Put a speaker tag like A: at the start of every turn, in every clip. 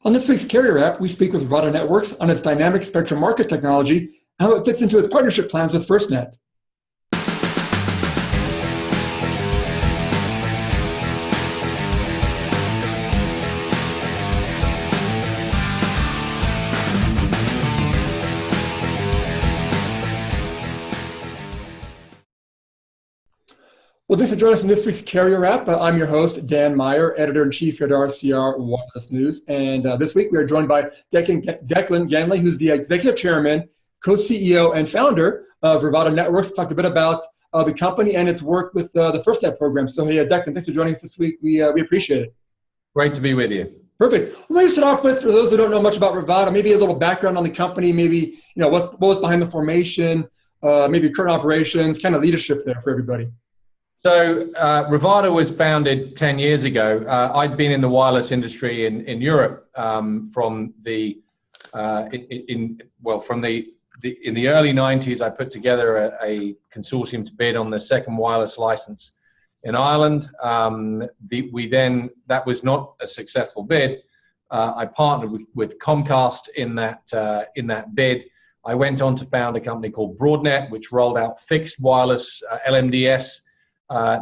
A: On this week's Carrier App, we speak with Rivada Networks on its dynamic spectrum market technology and how it fits into its partnership plans with FirstNet. Well, thanks for joining us in this week's Carrier App. I'm your host, Dan Meyer, Editor-in-Chief here at RCR Wireless News. And this week we are joined by Declan Ganley, who's the Executive Chairman, Co-CEO, and Founder of Rivada Networks, to talk a bit about the company and its work with the FirstNet program. So, hey, Declan, thanks for joining us this week. We appreciate it.
B: Great to be with you.
A: Perfect. Well, maybe start off with, for those who don't know much about Rivada, maybe a little background on the company, maybe what was behind the formation, maybe current operations, kind of leadership there for everybody.
B: So Rivada was founded 10 years ago. I'd been in the wireless industry in Europe from the in the early 90s. I put together a consortium to bid on the second wireless license in Ireland. That was not a successful bid. I partnered with Comcast in that bid. I went on to found a company called BroadNet, which rolled out fixed wireless LMDS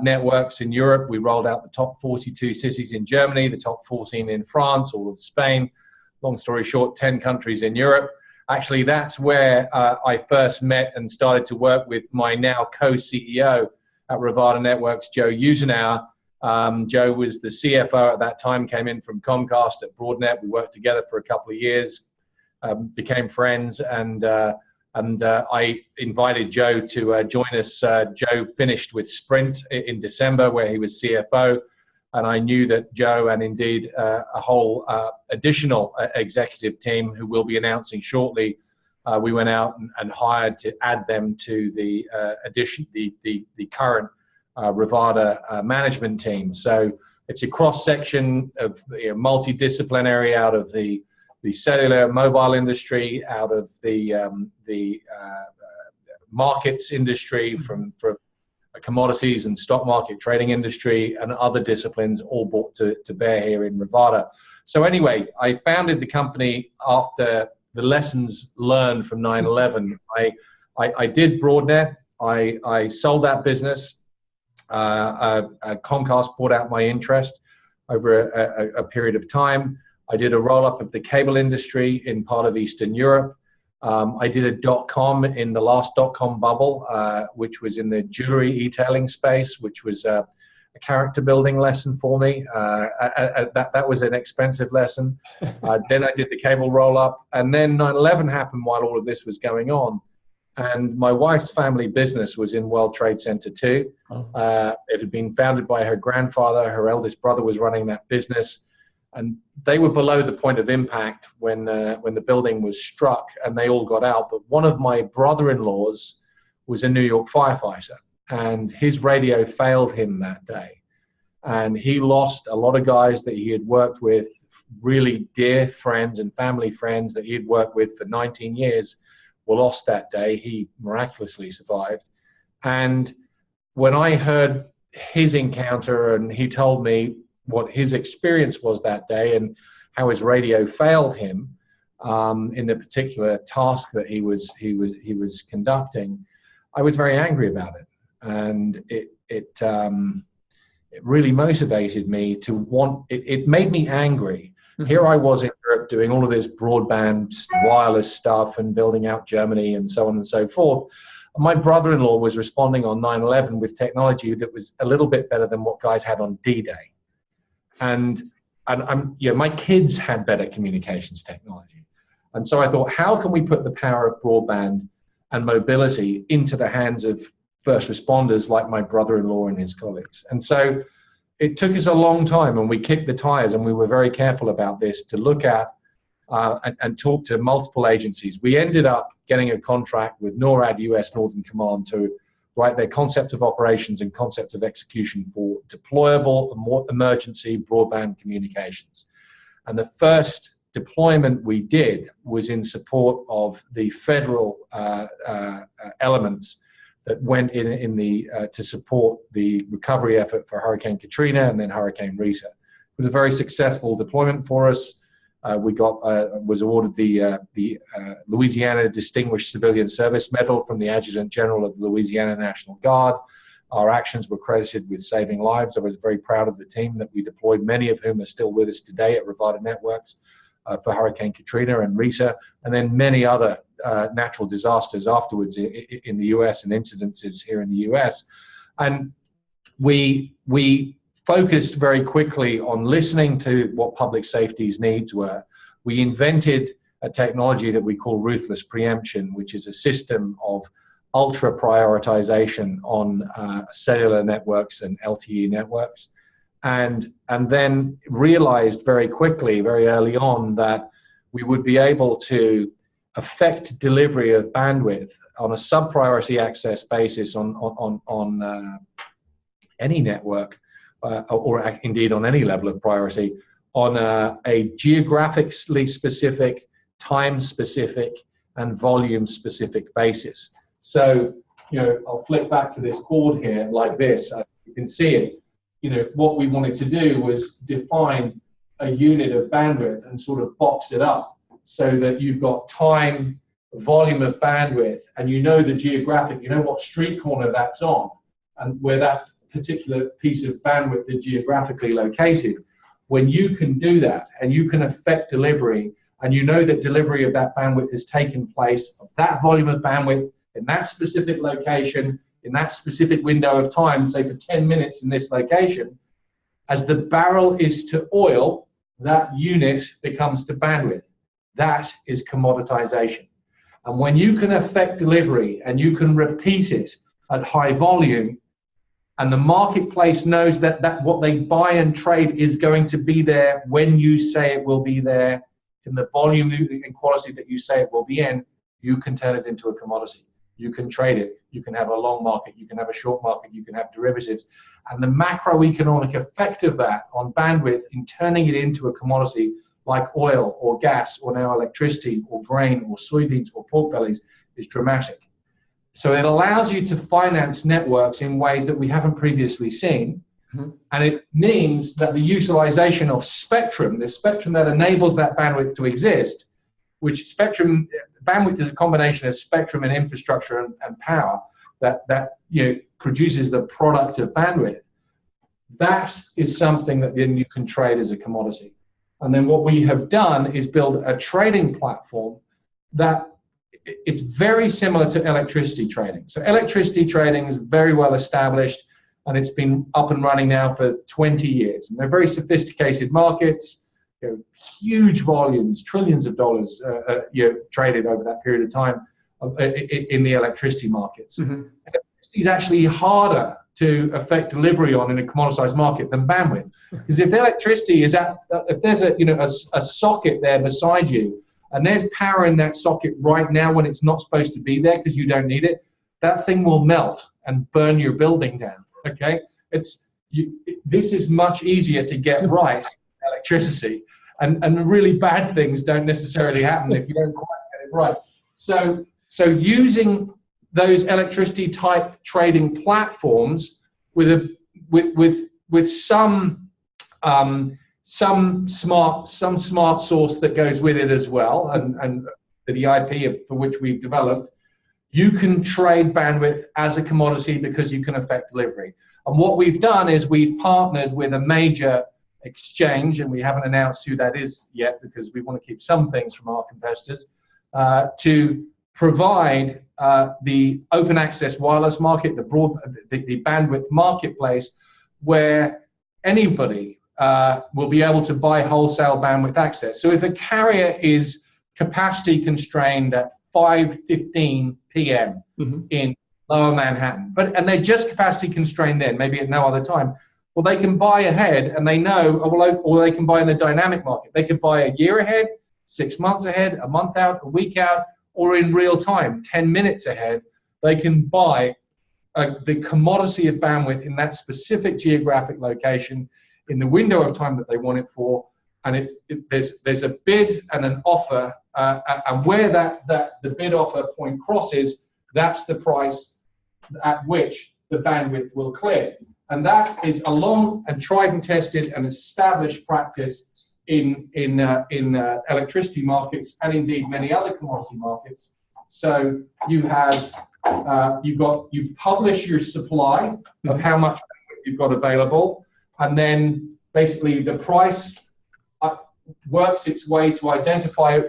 B: networks in Europe. We rolled out the top 42 cities in Germany, the top 14 in France, all of Spain. Long story short, 10 countries in Europe. Actually, that's where I first met and started to work with my now co-CEO at Rivada Networks, Joe Euteneuer. Joe was the CFO at that time, came in from Comcast at BroadNet. We worked together for a couple of years, became friends, and I invited Joe to join us. Joe finished with Sprint in December, where he was CFO, and I knew that Joe and indeed a whole additional executive team, who we'll be announcing shortly, we went out and hired to add them to the current Rivada management team. So it's a cross-section of multidisciplinary out of the cellular mobile industry, out of the markets industry, from commodities and stock market trading industry, and other disciplines, all brought to bear here in Rivada. So anyway, I founded the company after the lessons learned from 9/11. I did BroadNet. I sold that business. Comcast bought out my interest over a period of time. I did a roll-up of the cable industry in part of Eastern Europe. I did a .com in the last .com bubble, which was in the jewelry e-tailing space, which was a character building lesson for me. That was an expensive lesson. Then I did the cable roll-up, and then 9/11 happened while all of this was going on. And my wife's family business was in World Trade Center 2. It had been founded by her grandfather. Her eldest brother was running that business. And they were below the point of impact when the building was struck, and they all got out. But one of my brother-in-laws was a New York firefighter, and his radio failed him that day. And he lost a lot of guys that he had worked with, really dear friends and family friends that he had worked with for 19 years were lost that day. He miraculously survived. And when I heard his encounter, and he told me what his experience was that day and how his radio failed him in the particular task that he was conducting, I was very angry about it, and it really motivated me to want. It made me angry. Here I was in Europe doing all of this broadband wireless stuff and building out Germany and so on and so forth. My brother-in-law was responding on 9/11 with technology that was a little bit better than what guys had on D-Day. And my kids had better communications technology. And so I thought, how can we put the power of broadband and mobility into the hands of first responders like my brother-in-law and his colleagues? And so it took us a long time, and we kicked the tires, and we were very careful about this, to look at and talk to multiple agencies. We ended up getting a contract with NORAD US Northern Command to write their concept of operations and concept of execution for deployable and more emergency broadband communications. And the first deployment we did was in support of the federal elements that went in to support the recovery effort for Hurricane Katrina and then Hurricane Rita. It was a very successful deployment for us. Was awarded the Louisiana Distinguished Civilian Service Medal from the Adjutant General of the Louisiana National Guard. Our actions were credited with saving lives. I was very proud of the team that we deployed, many of whom are still with us today at Rivada Networks for Hurricane Katrina and Rita, and then many other natural disasters afterwards in the US and incidences here in the US. And we focused very quickly on listening to what public safety's needs were. We invented a technology that we call ruthless preemption, which is a system of ultra prioritization on cellular networks and LTE networks, and then realized very quickly, very early on, that we would be able to affect delivery of bandwidth on a sub-priority access basis on any network, or indeed on any level of priority, on a geographically specific, time-specific, and volume-specific basis. So, I'll flick back to this board here like this. You can see it. What we wanted to do was define a unit of bandwidth and sort of box it up so that you've got time, volume of bandwidth, and the geographic, what street corner that's on, and where that particular piece of bandwidth is geographically located. When you can do that and you can affect delivery, and that delivery of that bandwidth has taken place of that volume of bandwidth in that specific location, in that specific window of time, say for 10 minutes in this location, as the barrel is to oil, that unit becomes to bandwidth. That is commoditization. And when you can affect delivery and you can repeat it at high volume, and the marketplace knows that what they buy and trade is going to be there when you say it will be there, in the volume and quality that you say it will be in, you can turn it into a commodity. You can trade it. You can have a long market. You can have a short market. You can have derivatives. And the macroeconomic effect of that on bandwidth in turning it into a commodity like oil or gas or now electricity or grain or soybeans or pork bellies is dramatic. So it allows you to finance networks in ways that we haven't previously seen. Mm-hmm. And it means that the utilization of spectrum, the spectrum that enables that bandwidth to exist, which bandwidth is a combination of spectrum and infrastructure and power that produces the product of bandwidth. That is something that then you can trade as a commodity. And then what we have done is build a trading platform that it's very similar to electricity trading. So electricity trading is very well established, and it's been up and running now for 20 years. And they're very sophisticated markets, huge volumes, trillions of dollars traded over that period of time in the electricity markets. Mm-hmm. Electricity is actually harder to affect delivery on in a commoditized market than bandwidth. Because if electricity is if there's a socket there beside you, and there's power in that socket right now when it's not supposed to be there because you don't need it, that thing will melt and burn your building down. Okay, this is much easier to get right, electricity, and really bad things don't necessarily happen if you don't quite get it right. So using those electricity type trading platforms with some smart source that goes with it as well, and the IP for which we've developed, you can trade bandwidth as a commodity because you can affect delivery. And what we've done is we've partnered with a major exchange, and we haven't announced who that is yet because we want to keep some things from our competitors, to provide the open access wireless market, the bandwidth marketplace, where anybody will be able to buy wholesale bandwidth access. So if a carrier is capacity constrained at 5:15 p.m. Mm-hmm. in Lower Manhattan, and they're just capacity constrained then, maybe at no other time, well, they can buy ahead, and they know, or they can buy in the dynamic market. They could buy a year ahead, 6 months ahead, a month out, a week out, or in real time, 10 minutes ahead. They can buy the commodity of bandwidth in that specific geographic location in the window of time that they want it for, and there's a bid and an offer, and where the bid offer point crosses, that's the price at which the bandwidth will clear. And that is a long and tried and tested and established practice in electricity markets and indeed many other commodity markets. So you have you publish your supply of how much you've got available, and then basically the price works its way to identify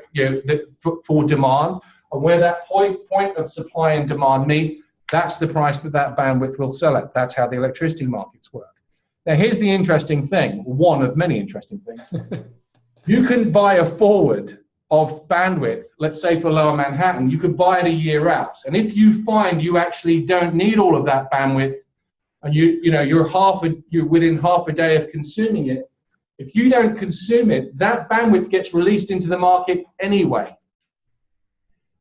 B: for demand, and where that point of supply and demand meet, that's the price that bandwidth will sell at. That's how the electricity markets work. Now here's the interesting thing, one of many interesting things. You can buy a forward of bandwidth, let's say for Lower Manhattan, you could buy it a year out. And if you find you actually don't need all of that bandwidth, and you're within half a day of consuming it, if you don't consume it, that bandwidth gets released into the market anyway.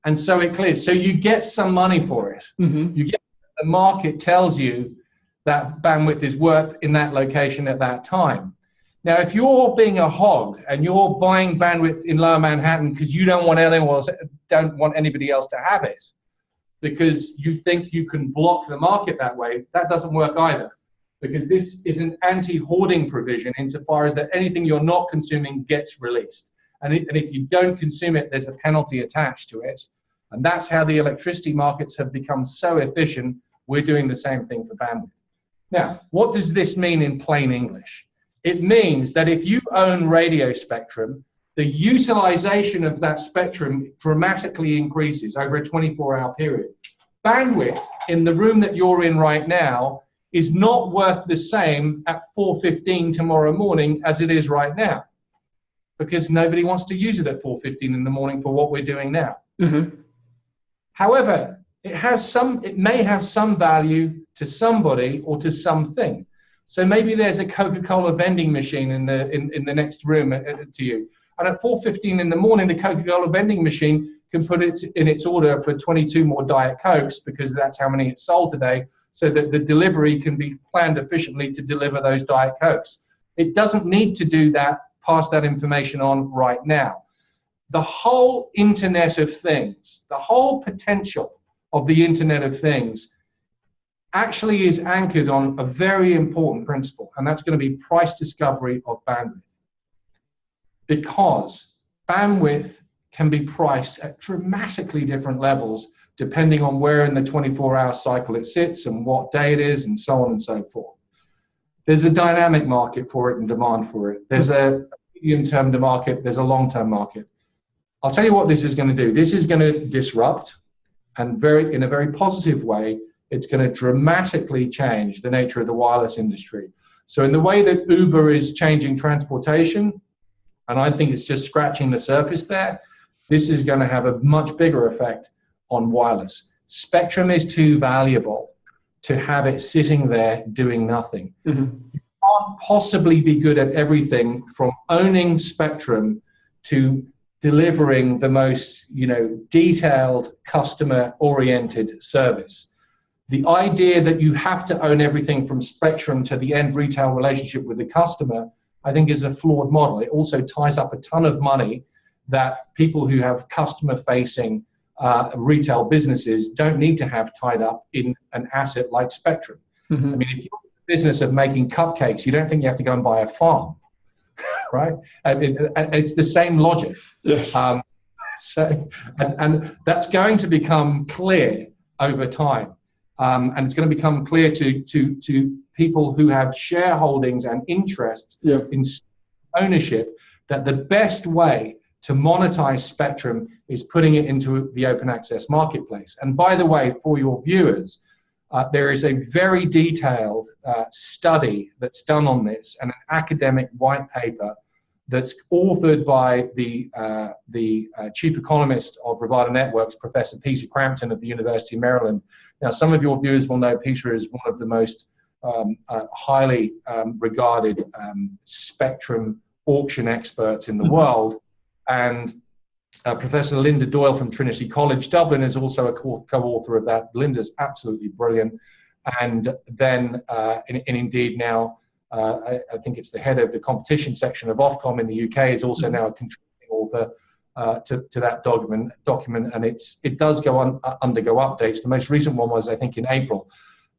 B: And so it clears. So you get some money for it. Mm-hmm. You get, the market tells you that bandwidth is worth in that location at that time. Now, if you're being a hog and you're buying bandwidth in Lower Manhattan because you don't want anybody else to have it, because you think you can block the market that way, that doesn't work either. Because this is an anti-hoarding provision insofar as that anything you're not consuming gets released. And if you don't consume it, there's a penalty attached to it. And that's how the electricity markets have become so efficient. We're doing the same thing for bandwidth. Now, what does this mean in plain English? It means that if you own radio spectrum, the utilization of that spectrum dramatically increases over a 24-hour period. Bandwidth in the room that you're in right now is not worth the same at 4:15 tomorrow morning as it is right now, because nobody wants to use it at 4:15 in the morning for what we're doing now. Mm-hmm. However, it may have some value to somebody or to something. So maybe there's a Coca-Cola vending machine in the next room to you, and at 4:15 in the morning, the Coca-Cola vending machine can put it in its order for 22 more Diet Cokes, because that's how many it sold today, so that the delivery can be planned efficiently to deliver those Diet Cokes. It doesn't need to do that, pass that information on right now. The whole Internet of Things, the whole potential of the Internet of Things actually is anchored on a very important principle, and that's going to be price discovery of bandwidth. Because bandwidth can be priced at dramatically different levels depending on where in the 24-hour cycle it sits and what day it is and so on and so forth. There's a dynamic market for it and demand for it. There's a medium-term market, there's a long-term market. I'll tell you what this is going to do. This is going to disrupt, and in a very positive way, it's going to dramatically change the nature of the wireless industry. So in the way that Uber is changing transportation, and I think it's just scratching the surface there, this is going to have a much bigger effect on wireless. Spectrum is too valuable to have it sitting there doing nothing. Mm-hmm. You can't possibly be good at everything from owning spectrum to delivering the most, detailed customer-oriented service. The idea that you have to own everything from spectrum to the end retail relationship with the customer, I think, is a flawed model. It also ties up a ton of money that people who have customer-facing retail businesses don't need to have tied up in an asset like spectrum. Mm-hmm. I mean, if you're in the business of making cupcakes, you don't think you have to go and buy a farm, right? It's the same logic. Yes. And that's going to become clear over time. And it's going to become clear to people who have shareholdings and interests in ownership that the best way to monetize spectrum is putting it into the open access marketplace. And by the way, for your viewers, there is a very detailed study that's done on this, and an academic white paper that's authored by the chief economist of Rivada Networks, Professor Peter Crampton of the University of Maryland. Now, some of your viewers will know Peter is one of the most highly regarded spectrum auction experts in the world. And Professor Linda Doyle from Trinity College Dublin is also a co-author of that. Linda's absolutely brilliant. And then, indeed now, I think it's the head of the competition section of Ofcom in the UK is also now a contributing author to that document, and it does undergo updates. The most recent one was, I think, in April.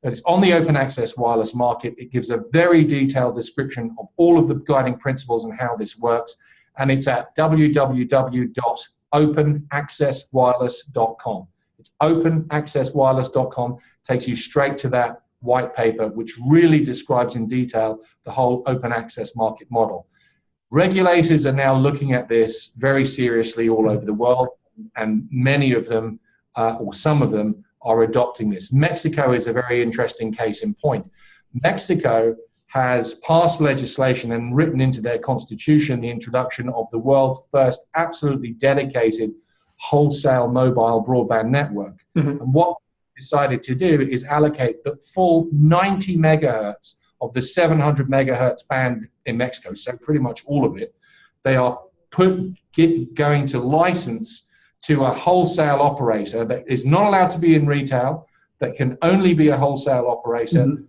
B: And it's on the open access wireless market. It gives a very detailed description of all of the guiding principles and how this works. and it's at www.openaccesswireless.com. It's openaccesswireless.com. Takes you straight to that white paper, which really describes in detail the whole open access market model. Regulators are now looking at this very seriously all over the world, and many of them, or some of them, are adopting this. Mexico is a very interesting case in point. Mexico has passed legislation and written into their constitution the introduction of the world's first absolutely dedicated wholesale mobile broadband network. And what they decided to do is allocate the full 90 megahertz of the 700 megahertz band in Mexico, so pretty much all of it. They are going to license to a wholesale operator that is not allowed to be in retail, that can only be a wholesale operator, to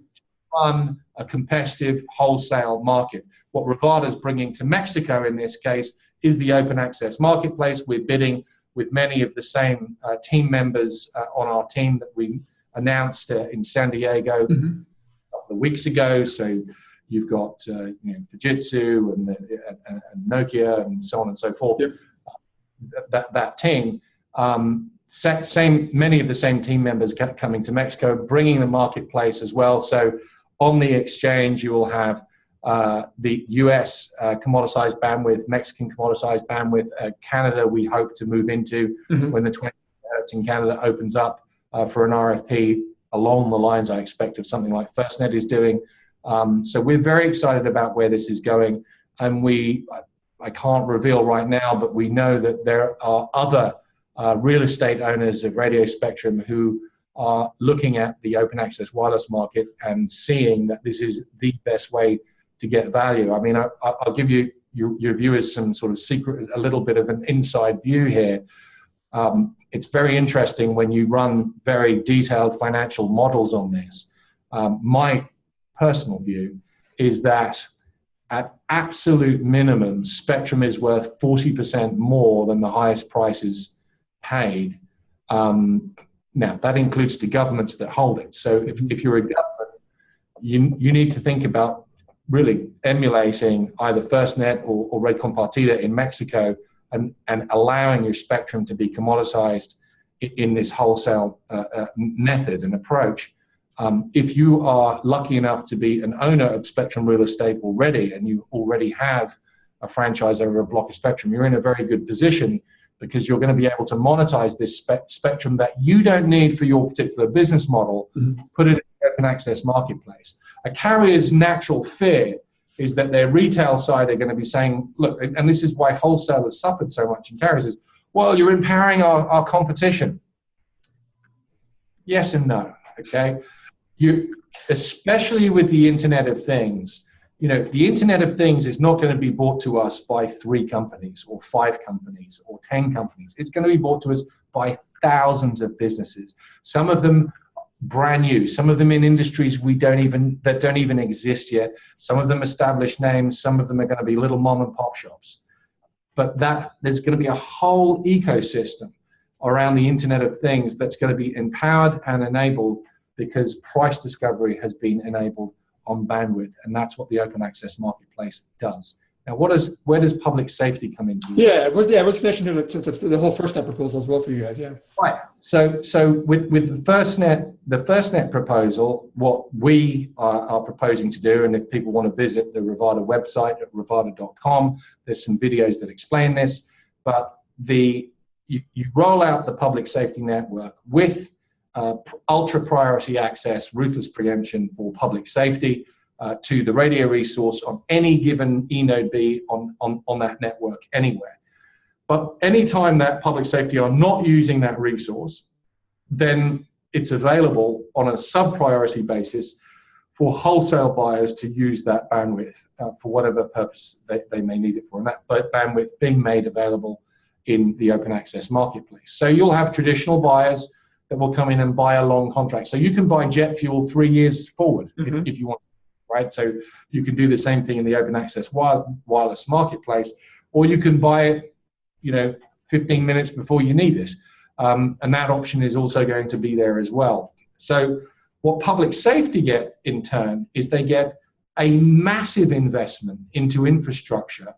B: run a competitive wholesale market. What Rivada is bringing to Mexico in this case is the open access marketplace. We're bidding with many of the same team members on our team that we announced in San Diego a couple of weeks ago. So you've got Fujitsu and Nokia and so on and so forth. That team, many of the same team members coming to Mexico, bringing the marketplace as well. So on the exchange, you will have the US commoditized bandwidth, Mexican commoditized bandwidth, Canada we hope to move into when the 20 megahertz in Canada opens up for an RFP along the lines I expect of something like FirstNet is doing. So we're very excited about where this is going, and I can't reveal right now, but we know that there are other real estate owners of radio spectrum who are looking at the open access wireless market and seeing that this is the best way to get value. I mean, I'll give you your viewers some sort of secret, a little bit of an inside view here. It's very interesting when you run very detailed financial models on this. My personal view is that at absolute minimum, spectrum is worth 40% more than the highest prices paid. Now, that includes the governments that hold it. So if you're a government, you need to think about really emulating either FirstNet or Red Compartida in Mexico and allowing your spectrum to be commoditized in this wholesale method and approach. If you are lucky enough to be an owner of spectrum real estate already, and you already have a franchise over a block of spectrum, you're in a very good position, because you're going to be able to monetize this spectrum that you don't need for your particular business model, put it in the open access marketplace. A carrier's natural fear is that their retail side are going to be saying, look, and this is why wholesale has suffered so much in carriers, is, well, you're empowering our competition. Yes and no, okay? Especially with the Internet of Things, the Internet of Things is not going to be brought to us by 3 companies or 5 companies or 10 companies. It's going to be brought to us by thousands of businesses. Some of them brand new, some of them in industries that don't even exist yet. Some of them established names. Some of them are going to be little mom and pop shops. But there's going to be a whole ecosystem around the Internet of Things that's going to be empowered and enabled because price discovery has been enabled on bandwidth, and that's what the open access marketplace does. Now, where does public safety come into?
A: What's connection to the whole FirstNet proposal as well for you guys? Yeah. Right.
B: So with the FirstNet proposal, what we are proposing to do, and if people want to visit the Rivada website at rivada.com, there's some videos that explain this. But you roll out the public safety network with ultra priority access, ruthless preemption for public safety to the radio resource on any given eNode B on that network anywhere. But anytime that public safety are not using that resource, then it's available on a sub-priority basis for wholesale buyers to use that bandwidth for whatever purpose they may need it for, and that bandwidth being made available in the open access marketplace. So you'll have traditional buyers that will come in and buy a long contract. So you can buy jet fuel 3 years forward if you want, right? So you can do the same thing in the open access wireless marketplace, or you can buy it, 15 minutes before you need it. And that option is also going to be there as well. So what public safety get in turn is they get a massive investment into infrastructure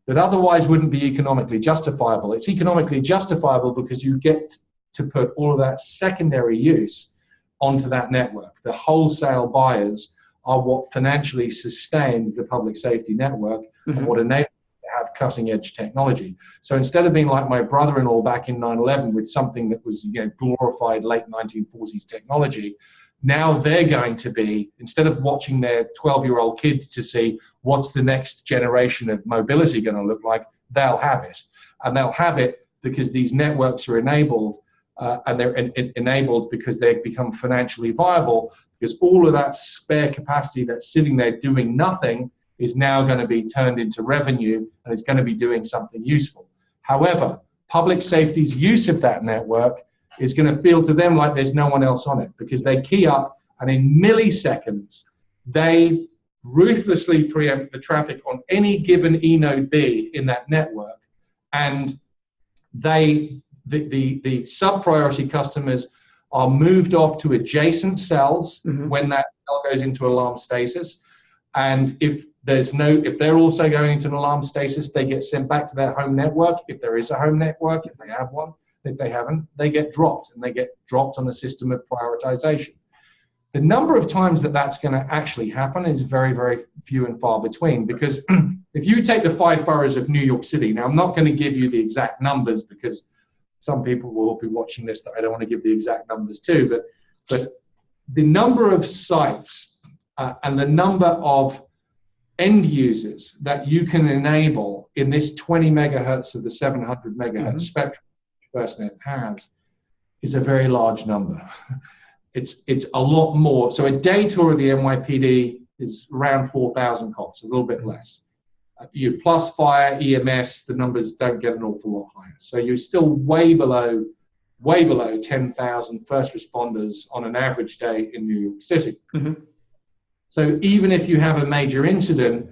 B: that otherwise wouldn't be economically justifiable. It's economically justifiable because you get to put all of that secondary use onto that network. The wholesale buyers are what financially sustains the public safety network and what enables it to have cutting edge technology. So instead of being like my brother-in-law back in 9/11 with something that was glorified late 1940s technology, now they're going to be, instead of watching their 12-year-old kids to see what's the next generation of mobility going to look like, they'll have it. And they'll have it because these networks are enabled, and they're enabled because they've become financially viable, because all of that spare capacity that's sitting there doing nothing is now going to be turned into revenue, and it's going to be doing something useful. However, public safety's use of that network is going to feel to them like there's no one else on it, because they key up and in milliseconds they ruthlessly preempt the traffic on any given eNode B in that network, and the sub-priority customers are moved off to adjacent cells when that cell goes into alarm status, and if they're also going into an alarm status, they get sent back to their home network, if there is a home network, if they have one. If they haven't, they get dropped, and they get dropped on a system of prioritization. The number of times that that's going to actually happen is very, very few and far between, because if you take the 5 boroughs of New York City, now I'm not going to give you the exact numbers because some people will be watching this that I don't want to give the exact numbers to, but the number of sites and the number of end users that you can enable in this 20 megahertz of the 700 megahertz spectrum FirstNet has is a very large number. It's a lot more. So a day tour of the NYPD is around 4,000 cops, a little bit less. You plus fire, EMS, the numbers don't get an awful lot higher. So you're still way below 10,000 first responders on an average day in New York City. So even if you have a major incident,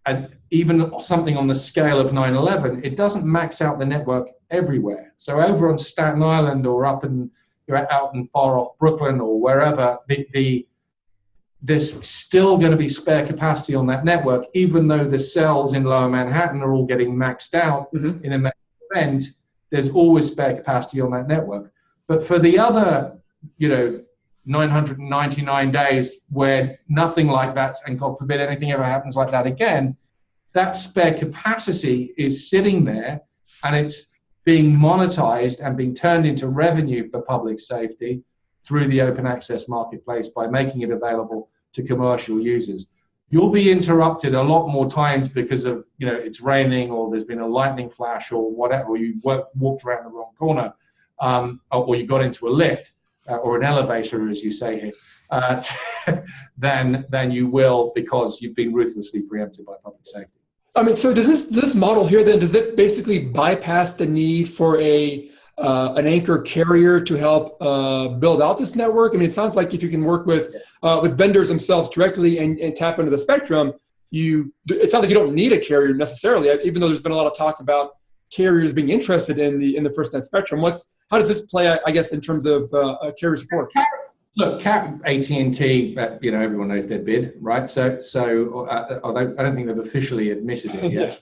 B: and even something on the scale of 9/11, it doesn't max out the network everywhere. So over on Staten Island or you're out in far off Brooklyn or wherever, there's still going to be spare capacity on that network, even though the cells in Lower Manhattan are all getting maxed out in a major event. There's always spare capacity on that network. But for the other, 999 days where nothing like that, and God forbid anything ever happens like that again, that spare capacity is sitting there, and it's being monetized and being turned into revenue for public safety through the open access marketplace by making it available to commercial users. You'll be interrupted a lot more times because of, it's raining, or there's been a lightning flash or whatever, or you walked around the wrong corner, or you got into a lift or an elevator, as you say here, than you will because you've been ruthlessly preempted by public safety.
A: I mean, so does this model here then, does it basically bypass the need for an anchor carrier to help build out this network? I mean, it sounds like if you can work with vendors themselves directly and tap into the spectrum, it sounds like you don't need a carrier necessarily, even though there's been a lot of talk about carriers being interested in the FirstNet spectrum. How does this play, I guess, in terms of carrier support?
B: Look, AT&T, everyone knows their bid, right? So although I don't think they've officially admitted it yet.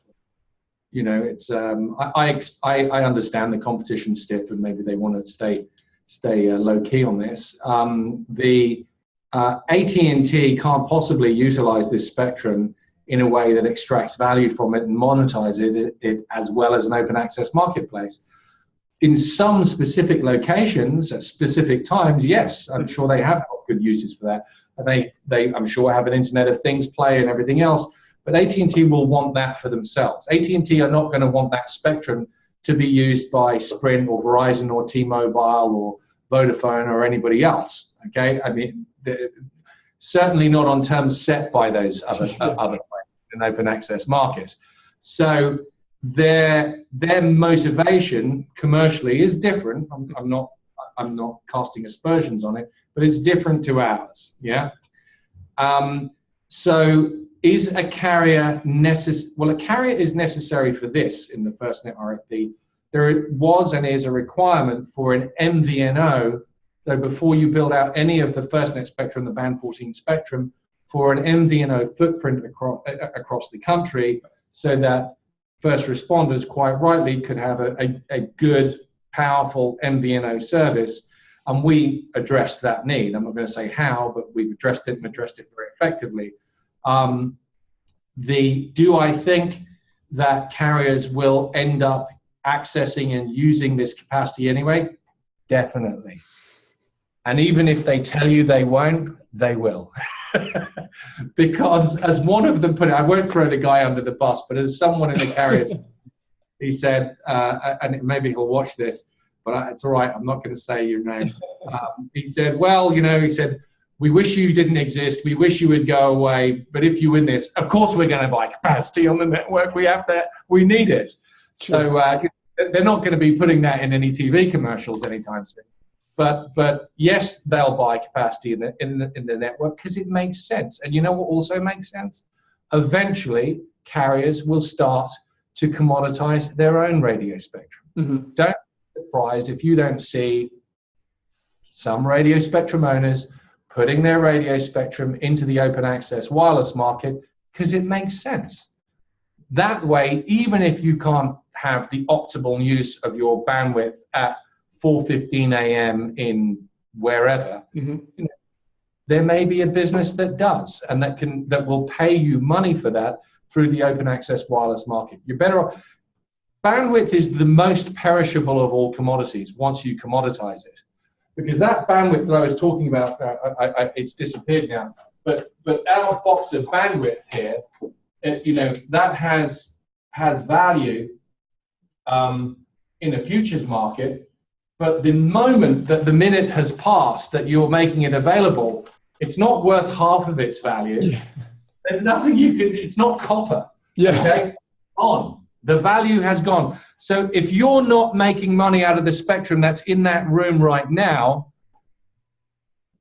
B: It's I understand the competition's stiff, and maybe they want to stay low key on this. The AT&T can't possibly utilize this spectrum in a way that extracts value from it and monetizes it as well as an open access marketplace. In some specific locations at specific times, yes, I'm sure they have got good uses for that. And they I'm sure have an Internet of Things play and everything else. But AT&T will want that for themselves. AT&T are not going to want that spectrum to be used by Sprint or Verizon or T-Mobile or Vodafone or anybody else. Okay, I mean, certainly not on terms set by those other players in an open access market. So their motivation commercially is different. I'm not casting aspersions on it, but it's different to ours. Yeah. So is a carrier necessary? Well, a carrier is necessary for this in the FirstNet RFP. There was and is a requirement for an MVNO, though before you build out any of the FirstNet spectrum, the band 14 spectrum, for an MVNO footprint across the country, so that first responders, quite rightly, could have a good, powerful MVNO service. And we addressed that need. I'm not going to say how, but we've addressed it and addressed it very effectively. Do I think that carriers will end up accessing and using this capacity anyway? Definitely. And even if they tell you they won't, they will. Because as one of them put it, I won't throw the guy under the bus, but as someone in the carriers, he said, and maybe he'll watch this, but it's all right, I'm not going to say your name. He said, well, he said, we wish you didn't exist. We wish you would go away. But if you win this, of course we're going to buy capacity on the network. We need it. Sure. So they're not going to be putting that in any TV commercials anytime soon. But yes, they'll buy capacity in the network because it makes sense. And you know what also makes sense? Eventually, carriers will start to commoditize their own radio spectrum. Mm-hmm. Don't be surprised if you don't see some radio spectrum owners putting their radio spectrum into the open access wireless market because it makes sense. That way, even if you can't have the optimal use of your bandwidth at 4:15 a.m. in wherever, mm-hmm. There may be a business that does, and that will pay you money for that through the open access wireless market. You're better off. Bandwidth is the most perishable of all commodities once you commoditize it, because that bandwidth that I was talking about, it's disappeared now. But our box of bandwidth here, that has value in a futures market. But the moment that the minute has passed that you're making it available, it's not worth half of its value. Yeah. There's nothing it's not copper. Yeah. Okay? The value has gone. So if you're not making money out of the spectrum that's in that room right now,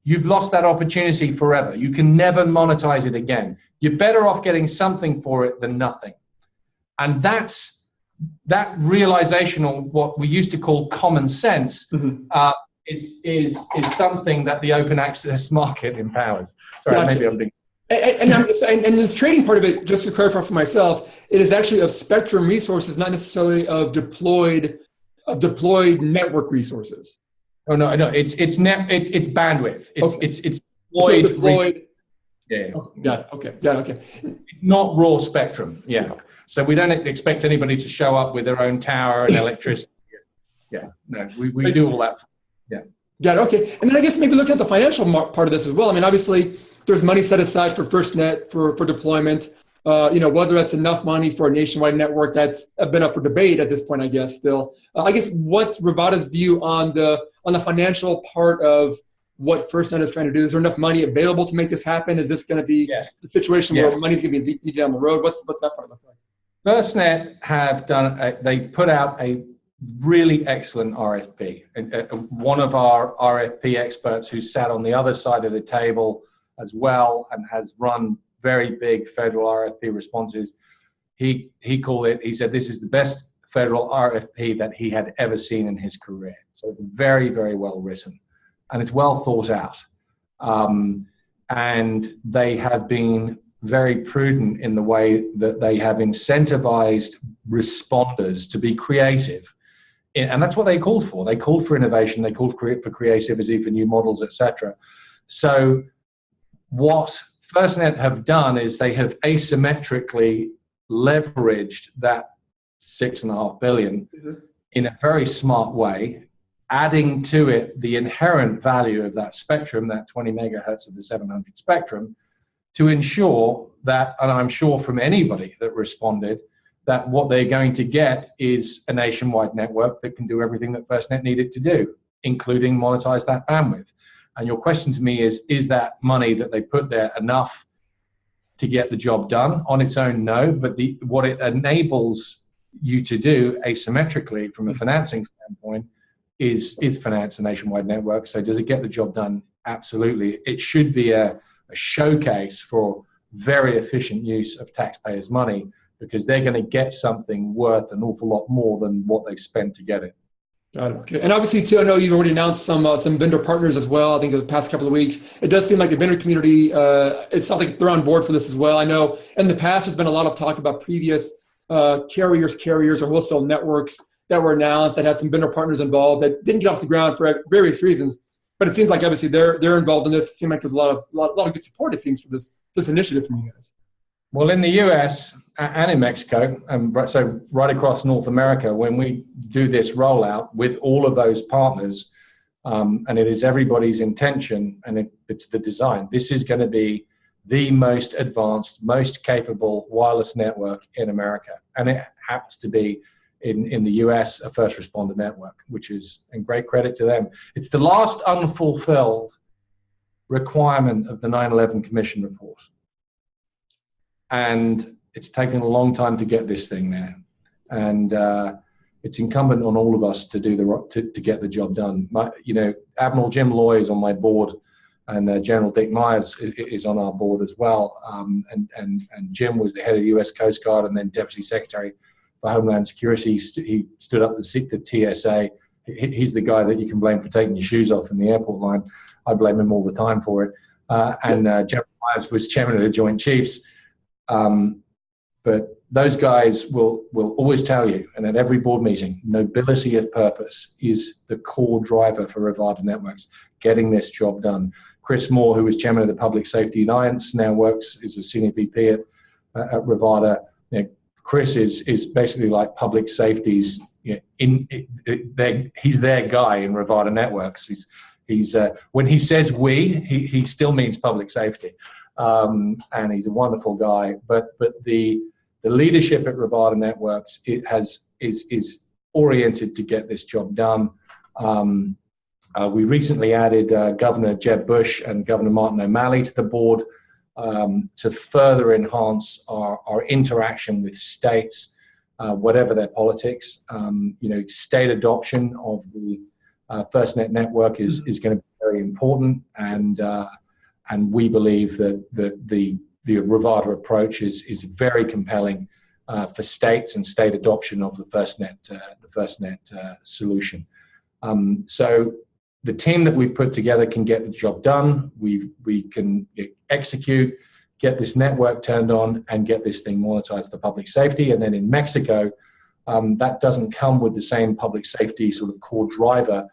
B: you've lost that opportunity forever. You can never monetize it again. You're better off getting something for it than nothing. And that realization, or what we used to call common sense, mm-hmm. is something that the open access market empowers. Sorry, gotcha. Maybe I'm being... And this trading part of it, just to clarify for myself, it is actually of spectrum resources, not necessarily of deployed network resources. Oh no, it's bandwidth. It's deployed. Yeah. Oh, got it. Okay. Not raw spectrum. Yeah. So we don't expect anybody to show up with their own tower and electricity. Yeah. No, we do all that. Yeah. Got it. Okay. And then I guess maybe looking at the financial part of this as well. I mean, obviously, there's money set aside for FirstNet for deployment. Whether that's enough money for a nationwide network, that's been up for debate at this point, I guess. Still, I guess what's Rivada's view on the financial part of what FirstNet is trying to do? Is there enough money available to make this happen? Is this going to be a situation where money's going to be leaked down the road? What's that part look like? FirstNet have they put out a really excellent RFP. One of our RFP experts who sat on the other side of the table as well and has run very big federal RFP responses, he called it, he said this is the best federal RFP that he had ever seen in his career. So it's very, very well written and it's well thought out. And they have been very prudent in the way that they have incentivized responders to be creative. And that's what they called for. They called for innovation, they called for creativity, for new models, etc. So what FirstNet have done is they have asymmetrically leveraged that $6.5 billion mm-hmm. in a very smart way, adding to it the inherent value of that spectrum, that 20 megahertz of the 700 spectrum, to ensure that, and I'm sure from anybody that responded, that what they're going to get is a nationwide network that can do everything that FirstNet needed to do, including monetize that bandwidth. And your question to me is that money that they put there enough to get the job done? On its own, no, but what it enables you to do asymmetrically from a financing standpoint is finance a nationwide network. So does it get the job done? Absolutely. It should be a showcase for very efficient use of taxpayers' money, because they're going to get something worth an awful lot more than what they spent to get it.
A: Got it. Okay. And obviously, too, I know you've already announced some vendor partners as well. I think in the past couple of weeks, it does seem like the vendor community, it sounds like they're on board for this as well. I know in the past, there's been a lot of talk about previous carriers or wholesale networks that were announced that had some vendor partners involved that didn't get off the ground for various reasons. But it seems like obviously they're involved in this. It seems like there's a lot of good support, it seems, for this initiative from you guys.
B: Well, in the US and in Mexico, so right across North America, when we do this rollout with all of those partners, and it is everybody's intention, and it's the design, this is going to be the most advanced, most capable wireless network in America. And it happens to be in the US, a first responder network, which is, and great credit to them. It's the last unfulfilled requirement of the 9/11 Commission report. And it's taken a long time to get this thing there. And it's incumbent on all of us to do to get the job done. Admiral Jim Loy is on my board, and General Dick Myers is on our board as well. And Jim was the head of the US Coast Guard and then Deputy Secretary for Homeland Security. He stood up the TSA. He's the guy that you can blame for taking your shoes off in the airport line. I blame him all the time for it. General Myers was chairman of the Joint Chiefs. But those guys will always tell you, and at every board meeting, nobility of purpose is the core driver for Rivada Networks, getting this job done. Chris Moore, who was chairman of the Public Safety Alliance, now works as a senior VP at Rivada. Chris is basically like public safety's, he's their guy in Rivada Networks. He's when he says he still means public safety. And he's a wonderful guy, but the leadership at Rivada Networks is oriented to get this job done. We recently added Governor Jeb Bush and Governor Martin O'Malley to the board to further enhance our interaction with states, whatever their politics. State adoption of the FirstNet network is going to be very important, and we believe that the Rivada approach is very compelling for states and state adoption of the FirstNet solution. So the team that we've put together can get the job done. We can execute, get this network turned on, and get this thing monetized for public safety. And then in Mexico, that doesn't come with the same public safety sort of core driver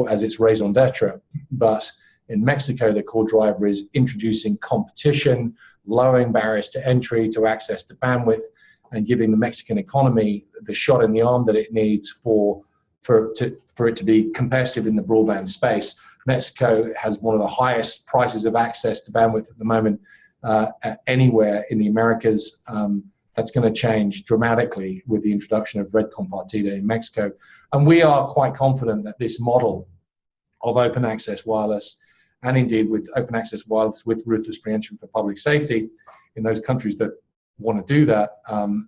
B: as its raison d'etre, but in Mexico, the core driver is introducing competition, lowering barriers to entry, to access to bandwidth, and giving the Mexican economy the shot in the arm that it needs for it to be competitive in the broadband space. Mexico has one of the highest prices of access to bandwidth at the moment anywhere in the Americas. That's going to change dramatically with the introduction of Red Compartida in Mexico. And we are quite confident that this model of open access wireless, and indeed with open access wireless with ruthless preemption for public safety in those countries that want to do that,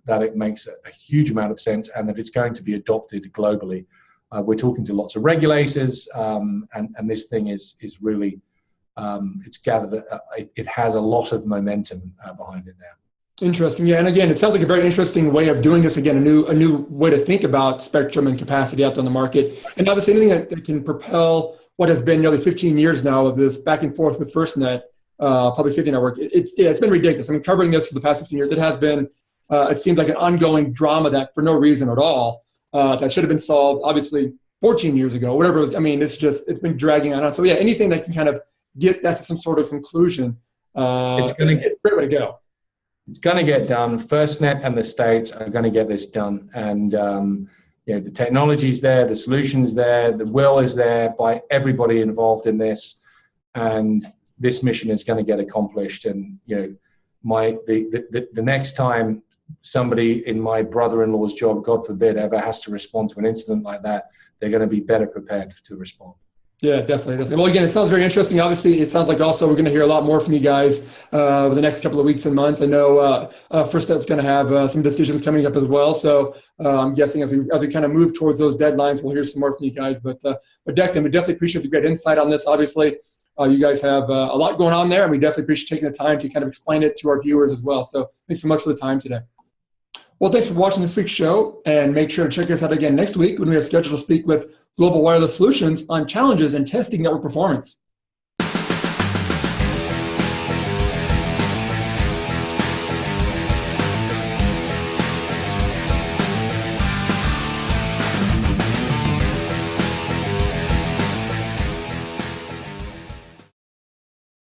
B: that it makes a huge amount of sense, and that it's going to be adopted globally. We're talking to lots of regulators, and this thing is really, it's gathered, it has a lot of momentum behind it now.
A: Interesting. Yeah, and again, it sounds like a very interesting way of doing this. Again, a new way to think about spectrum and capacity out on the market. And obviously anything that can propel what has been nearly 15 years now of this back and forth with FirstNet, public safety network, it's been ridiculous. I mean, covering this for the past 15 years, it has been, it seems like an ongoing drama that for no reason at all, that should have been solved, obviously, 14 years ago, whatever it was. I mean, it's been dragging on. So yeah, anything that can kind of get that to some sort of conclusion, it's a great way to go.
B: It's going to get done. FirstNet and the states are going to get this done. And the technology's there, the solution's there, the will is there by everybody involved in this. And this mission is going to get accomplished. And, the next time somebody in my brother-in-law's job, God forbid, ever has to respond to an incident like that, they're going to be better prepared to respond. Yeah,
A: definitely. Well, again, it sounds very interesting. Obviously, it sounds like also we're going to hear a lot more from you guys over the next couple of weeks and months. I know FirstNet's going to have some decisions coming up as well. So I'm guessing as we kind of move towards those deadlines, we'll hear some more from you guys. But Declan, we definitely appreciate the great insight on this. Obviously, you guys have a lot going on there, and we definitely appreciate taking the time to kind of explain it to our viewers as well. So thanks so much for the time today. Well, thanks for watching this week's show, and make sure to check us out again next week when we are scheduled to speak with Global Wireless Solutions on challenges in testing network performance.